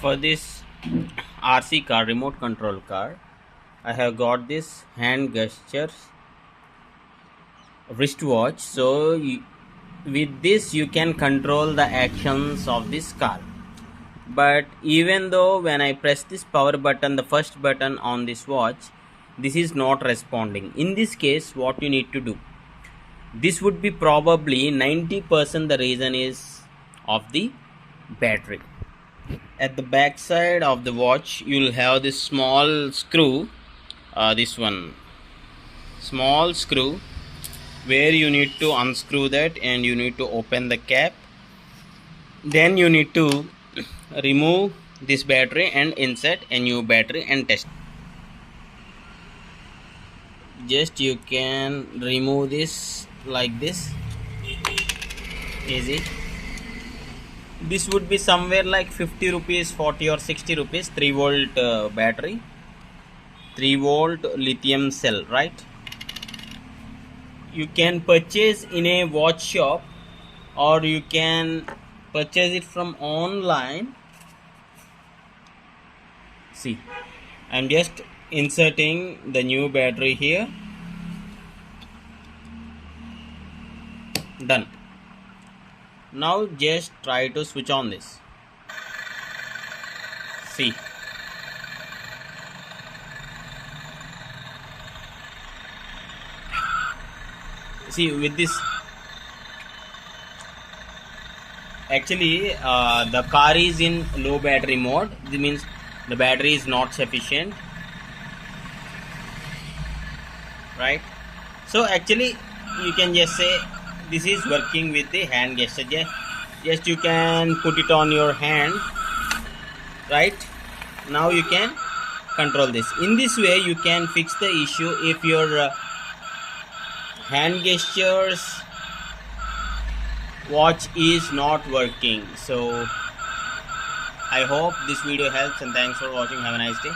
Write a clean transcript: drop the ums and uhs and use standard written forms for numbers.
For this RC car, remote control car, I have got this hand gestures wristwatch. So with this you can control the actions of this car. But even though when I press this power button, the first button on this watch, this is not responding. In this case, what you need to do, this would be probably 90% the reason is of the battery. At the back side of the watch, you'll have this small screw, this one small screw, where you need to unscrew that and you need to open the cap. Then you need to remove this battery and insert a new battery and test. Just you can remove this like this, easy. This would be somewhere like 50 rupees, 40 or 60 rupees, 3 volt battery, 3 volt lithium cell, right? You can purchase in a watch shop or you can purchase it from online. See, I'm just inserting the new battery here. Done. Now just try to switch on this. See, with this, actually the car is in low battery mode. This means the battery is not sufficient, right? So actually you can just say this is working with the hand gesture. Just you can put it on your hand, right? Now you can control this. In this way you can fix the issue if your hand gestures watch is not working. So I hope this video helps and thanks for watching. Have a nice day.